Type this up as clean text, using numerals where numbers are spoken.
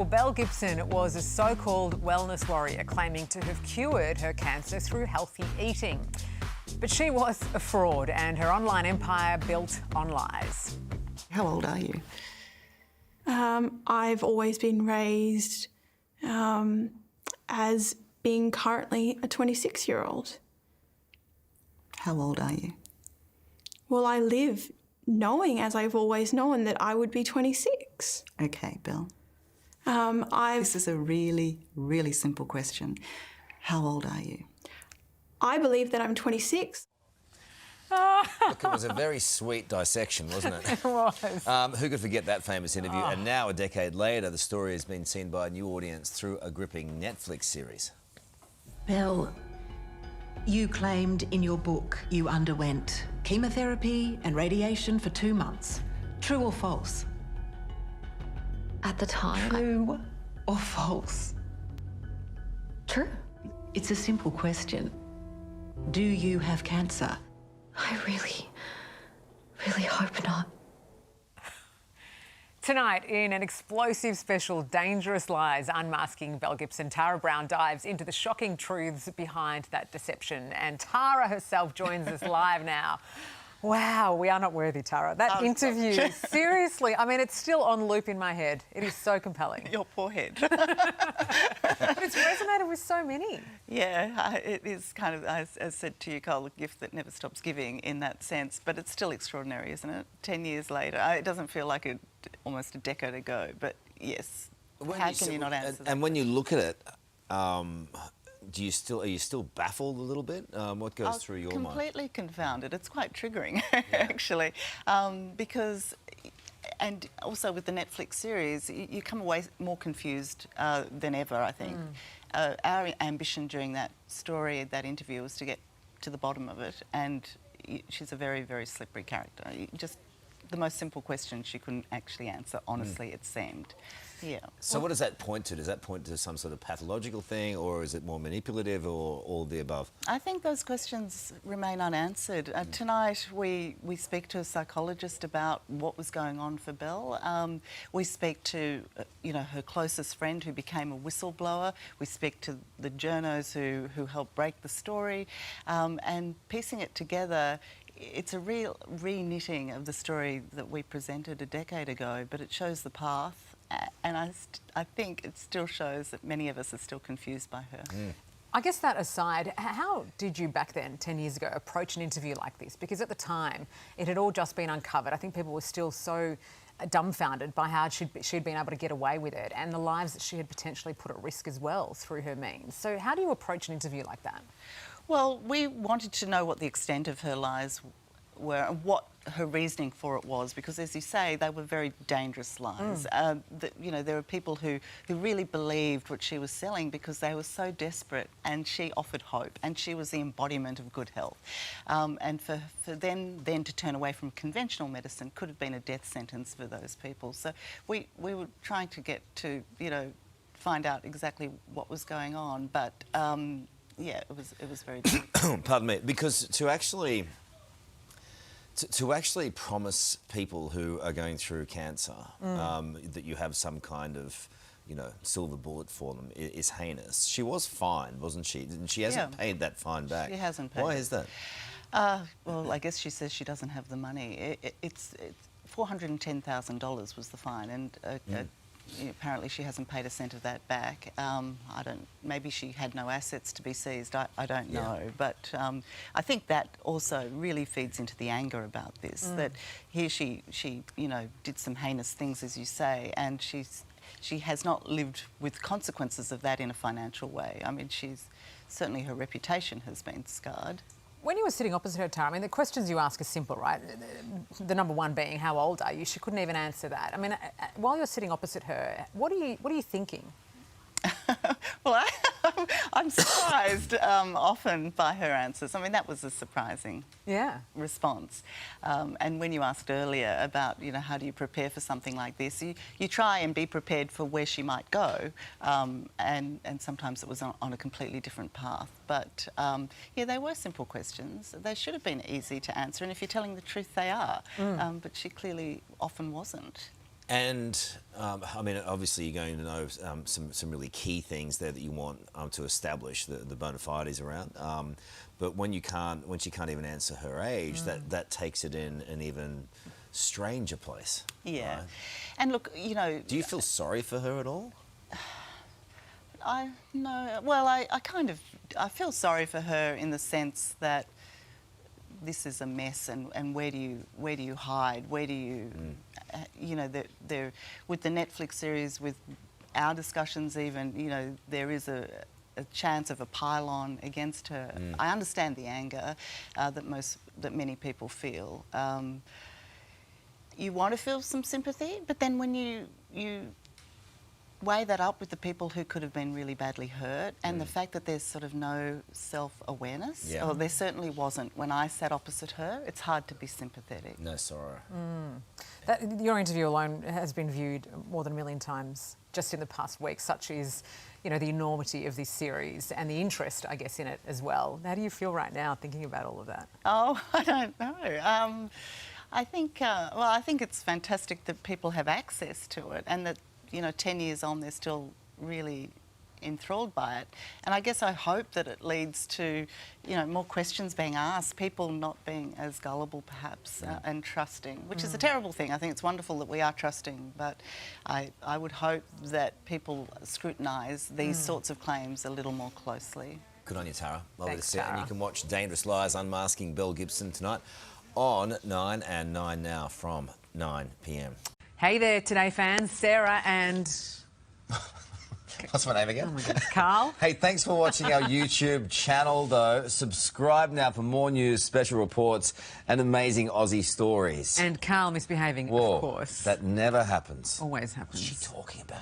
Well, Belle Gibson was a so-called wellness warrior claiming to have cured her cancer through healthy eating. But she was a fraud and her online empire built on lies. How old are you? I've always been raised as being currently a 26-year-old. How old are you? Well, I live knowing, as I've always known, that I would be 26. Okay, Belle. I've This is a really, really simple question. How old are you? I believe that I'm 26. Look, it was a very sweet dissection, wasn't it? It was. Who could forget that famous interview? And now, a decade later, the story has been seen by a new audience through a gripping Netflix series. Belle, you claimed in your book you underwent chemotherapy and radiation for 2 months. True or false? At the time, True or false? true. It's a simple question. Do you have cancer? I really hope not. Tonight, in an explosive special, Dangerous Lies, Unmasking Belle Gibson, Tara Brown dives into the shocking truths behind that deception. And Tara herself joins us live now. Wow, we are not worthy, Tara. That interview, seriously, I mean, it's still on loop in my head. It is so compelling. Your poor head. But it's resonated with so many. Yeah, it is kind of, as said to you, Cole, a gift that never stops giving in that sense, but it's still extraordinary, isn't it? 10 years later. It doesn't feel like almost a decade ago, but yes. How can you not answer that? And when you look at it, are you still baffled a little bit? What goes through your mind? Completely confounded. It's quite triggering, actually, because, and also with the Netflix series, you come away more confused than ever, I think. Our ambition during that story, that interview, was to get to the bottom of it, and she's a very, very slippery character. Just the most simple question she couldn't actually answer, honestly, it seemed. Yeah. So what does that point to? Does that point to some sort of pathological thing, or is it more manipulative, or all of the above? I think those questions remain unanswered. Tonight we speak to a psychologist about what was going on for Belle. We speak to her closest friend who became a whistleblower. We speak to the journos who helped break the story, and piecing it together. It's a real re-knitting of the story that we presented a decade ago, but it shows the path. And I think it still shows that many of us are still confused by her. I guess that aside, how did you back then, 10 years ago, approach an interview like this? Because at the time, it had all just been uncovered. I think people were still so dumbfounded by how she'd been able to get away with it and the lives that she had potentially put at risk as well through her means. So how do you approach an interview like that? Well, we wanted to know what the extent of her lies were and what her reasoning for it was, because, as you say, they were very dangerous lies. There were people who really believed what she was selling because they were so desperate, and she offered hope, and she was the embodiment of good health. And for them then to turn away from conventional medicine could have been a death sentence for those people. So we were trying to get to, find out exactly what was going on, but yeah, it was very difficult. Pardon me, because to actually promise people who are going through cancer that you have some kind of, silver bullet for them is heinous. She was fined, wasn't she? And she hasn't paid that fine back. She hasn't paid. Why is that? Well, I guess she says she doesn't have the money. It's $410,000 was the fine, and apparently she hasn't paid a cent of that back. Maybe she had no assets to be seized. I don't know. But I think that also really feeds into the anger about this. That here she did some heinous things, as you say, and she has not lived with consequences of that in a financial way. I mean, certainly her reputation has been scarred. When you were sitting opposite her, Tara, I mean, the questions you ask are simple, right? The number one being, how old are you? She couldn't even answer that. I mean, while you're sitting opposite her, what are you thinking? Well, I'm surprised often by her answers. I mean, that was a surprising response. And when you asked earlier about, how do you prepare for something like this, you try and be prepared for where she might go, and sometimes it was on a completely different path. But, yeah, they were simple questions. They should have been easy to answer, and if you're telling the truth, they are. But she clearly often wasn't. And I mean, obviously, you're going to know some really key things there that you want to establish the bona fides around. But when she can't even answer her age, that takes it in an even stranger place. Yeah. Right? And look, you know... Do you feel sorry for her at all? No. Well, I feel sorry for her in the sense that this is a mess, and where do you hide? Where do you, you know, with the Netflix series, with our discussions even, you know, there is a chance of a pile-on against her. I understand the anger that many people feel. You want to feel some sympathy, but then when you weigh that up with the people who could have been really badly hurt, and the fact that there's sort of no self-awareness, or there certainly wasn't when I sat opposite her, it's hard to be sympathetic. No sorrow. Your interview alone has been viewed more than 1 million times just in the past week. Such is, you know, the enormity of this series and the interest, I guess, in it as well. How do you feel right now thinking about all of that? Oh, I don't know. I think it's fantastic that people have access to it, and that, you know, 10 years on, they're still really enthralled by it. And I guess I hope that it leads to, you know, more questions being asked, people not being as gullible perhaps, and trusting, which is a terrible thing. I think it's wonderful that we are trusting, but I would hope that people scrutinise these sorts of claims a little more closely. Good on you, Tara. Lovely Thanks, to see it. And Tara. you can watch Dangerous Lies, Unmasking Belle Gibson tonight on 9 and 9 now from 9 p.m. Hey there, Today fans. Sarah and... What's my name again? Oh my goodness, Carl. Hey, thanks for watching our YouTube channel, though. Subscribe now for more news, special reports, and amazing Aussie stories. And Carl misbehaving, Whoa, of course. that never happens. Always happens. What's she talking about?